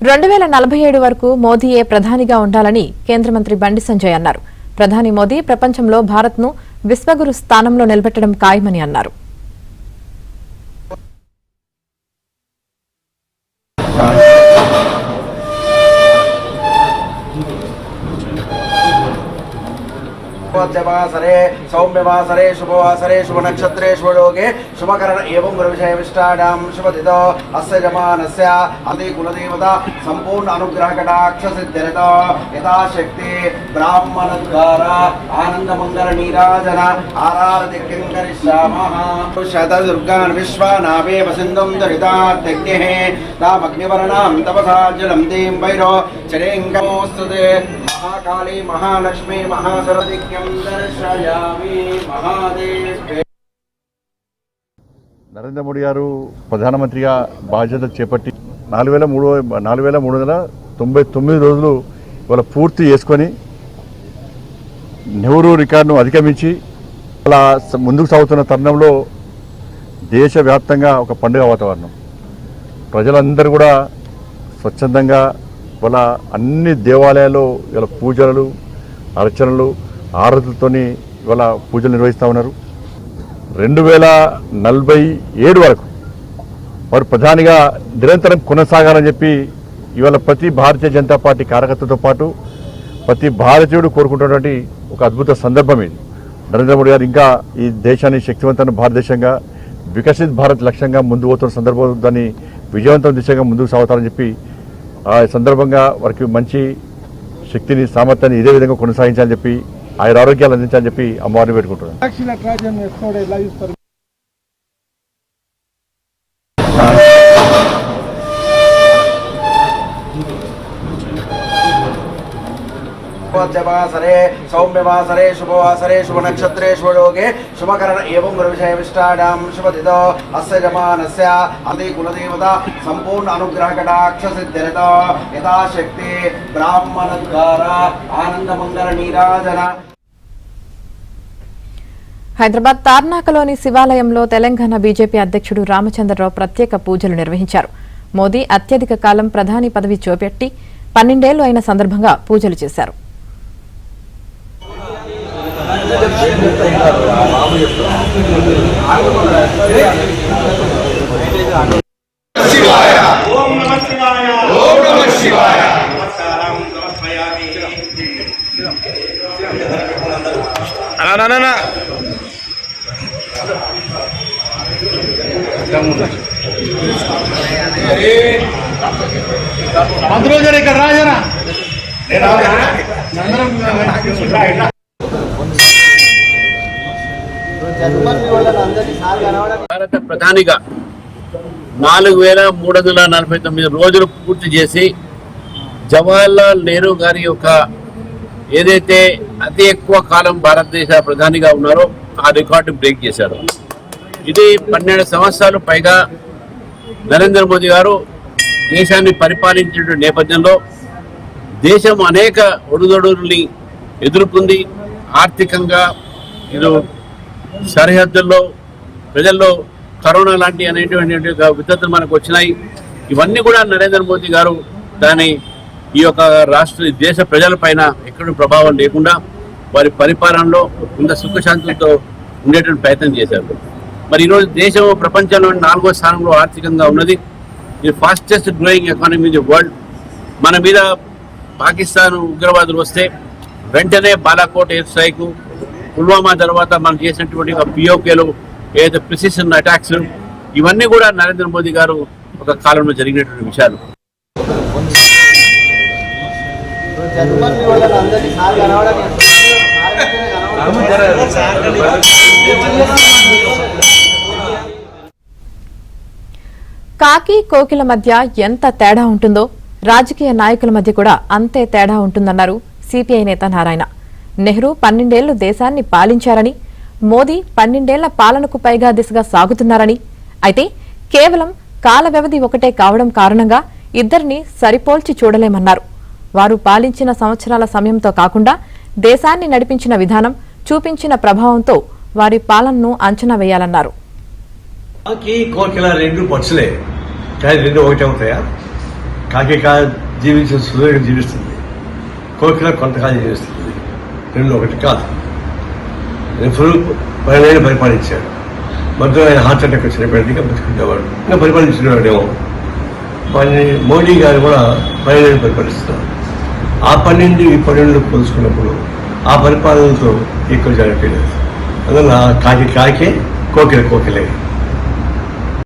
2047 వరకు మోదీయే ప్రధానిగా ఉండాలని కేంద్ర మంత్రి బండి సంజయ్ అన్నారు. ప్రధాని మోదీ ప్రపంచంలో భారత్ను విశ్వగురు స్థానంలో నిలబెట్టడం ఖాయమని అన్నారు. वासरे सौम्यवासरे शुभवासरे शुभनक्षत्रे शुभयोगे शुभकरण एवं गुरुविषयविष्टायां शुभतिथौ अस्य जमानस्य अतिकुलदेवता संपूर्ण अनुग्रहकटाक्षसिद्ध्यर्थो यथाशक्ति ब्राह्मणद्वारा आनन्दमङ्गलनीराजन आराधति किं करिष्यामः. शतदुर्गान् विश्वानावेव सिन्धुं दरितात्यग्निः तामग्निवर्णां तपसा जलं दीं वैरो चरेङ्गमोऽस्तुते महाकाली महालक्ष्मी महासरस्वती నరేంద్ర మోడీ గారు ప్రధానమంత్రిగా బాధ్యత చేపట్టి 4399 రోజులు ఇవాళ పూర్తి చేసుకొని నెహ్రూ రికార్డును అధిగమించి అలా ముందుకు సాగుతున్న తరుణంలో దేశవ్యాప్తంగా ఒక పండుగ వాతావరణం. ప్రజలందరూ కూడా స్వచ్ఛందంగా ఇవాళ అన్ని దేవాలయాల్లో ఇవాళ పూజలు అర్చనలు ఆరతులతోని ఇవాళ పూజలు నిర్వహిస్తూ ఉన్నారు. 2047 వరకు వారు ప్రధానిగా నిరంతరం కొనసాగాలని చెప్పి ఇవాళ ప్రతి భారతీయ జనతా పార్టీ కార్యకర్తతో పాటు ప్రతి భారతీయుడు కోరుకుంటున్నటువంటి ఒక అద్భుత సందర్భం ఇది. నరేంద్ర మోడీ గారు ఇంకా ఈ దేశాన్ని శక్తివంతమైన భారతదేశంగా వికసిత్ భారత్ లక్ష్యంగా ముందుకు పోతున్న సందర్భం దాన్ని విజయవంతం దిశగా ముందుకు సాగుతారని చెప్పి ఆ సందర్భంగా వారికి మంచి శక్తిని సామర్థ్యాన్ని ఇదే విధంగా కొనసాగించాలని చెప్పి ఆయన ఆరోగ్యాలు అందించాలని చెప్పి అమ్మవారిని పెట్టుకుంటున్నాను. वासरे सौम्यवासरे शुभवासरे शुभनक्षत्रे शुभयोगे शुभकरण एवं गुरुविषयविष्टायां शुभतिथौ अस्य जमानस्य अतिकुलदेवता संपूर्ण अनुग्रहकटाक्षसिद्ध्यर्थो यथाशक्ति ब्राह्मणद्वारा आनन्दमङ्गलनीराजन. హైదరాబాద్ తార్నాకలోని శివాలయంలో తెలంగాణ బీజేపీ అధ్యక్షుడు రామచంద్రరావు ప్రత్యేక పూజలు నిర్వహించారు. మోదీ అత్యధిక కాలం ప్రధాని పదవి చేపట్టి 12 ఏళ్లు అయిన సందర్భంగా పూజలు చేశారు. మంత్రులు ఇక్కడ రాజరా భారత ప్రధానిగా 4349 రోజులు పూర్తి చేసి జవహర్లాల్ నెహ్రూ గారి యొక్క ఏదైతే అతి ఎక్కువ కాలం భారతదేశ ప్రధానిగా ఉన్నారో ఆ రికార్డు బ్రేక్ చేశారు. ఇది 12 సంవత్సరాలు పైగా నరేంద్ర మోదీ గారు దేశాన్ని పరిపాలించిన నేపథ్యంలో దేశం అనేక ఒడిదొడుల్ని ఎదుర్కొంది. ఆర్థికంగా ఇరు సరిహద్దుల్లో ప్రజల్లో కరోనా లాంటి అనేటువంటి విపత్తులు మనకు వచ్చినాయి. ఇవన్నీ కూడా నరేంద్ర మోదీ గారు దాని ఈ యొక్క దేశ ప్రజల పైన ఎక్కడి ప్రభావం లేకుండా వారి పరిపాలనలో ఇంత సుఖశాంతులతో ఉండేటువంటి ప్రయత్నం చేశారు. మరి ఈరోజు దేశం ప్రపంచంలో 4వ స్థానంలో ఆర్థికంగా ఉన్నది. ఇది fastest growing economy in the world. మన మీద పాకిస్తాన్ ఉగ్రవాదులు వస్తే వెంటనే బాలాకోట్ ఎయిర్ స్ట్రైక్, పుల్వామా తర్వాత మనం చేసినటువంటి పిఓకేలు ఏదైతే ప్రిసిషన్ అటాక్స్, ఇవన్నీ కూడా నరేంద్ర మోదీ గారు ఒక కాలంలో జరిగినటువంటి విషయాలు. కాకి కోకిల మధ్య ఎంత తేడా ఉంటుందో రాజకీయ నాయకుల మధ్య కూడా అంతే తేడా ఉంటుందన్నారు సిపిఐ నేత నారాయణ. నెహ్రూ 12 ఏళ్లు దేశాన్ని పాలించారని, మోదీ 12 ఏళ్ల పాలనకు పైగా దిశగా సాగుతున్నారని, అయితే కేవలం కాల వ్యవధి ఒకటే కావడం కారణంగా ఇద్దరిని సరిపోల్చి చూడలేమన్నారు. వారు పాలించిన సంవత్సరాల సమయంతో కాకుండా దేశాన్ని నడిపించిన విధానం, చూపించిన ప్రభావంతో వారి పాలనను అంచనా వేయాలన్నారు. కోకిల రెండు పక్షులే కానీ రెండు ఒకటే అవుతాయా? కాకి జీవించిన సూర్యుడు జీవిస్తుంది, కోకిల కొంతకాలం జీవిస్తుంది. రెండు ఒకటి కాదు. ఫుల్ 12 ఏళ్ళు పరిపాలించాడు. మధ్యలో ఆయన హార్ట్ అటాక్ వచ్చినప్పటికీ బతుకుంటేవాడు, ఇంకా పరిపాలించినవాడేమో. మోడీ గారు కూడా 12 ఏళ్ళు పరిపాలిస్తున్నారు. ఆ 12 ఈ 12 పోల్చుకున్నప్పుడు ఆ పరిపాలనతో ఎక్కువ జరగలేదు. అందువల్ల కాకి కాకే, కోకిల కోకిలే.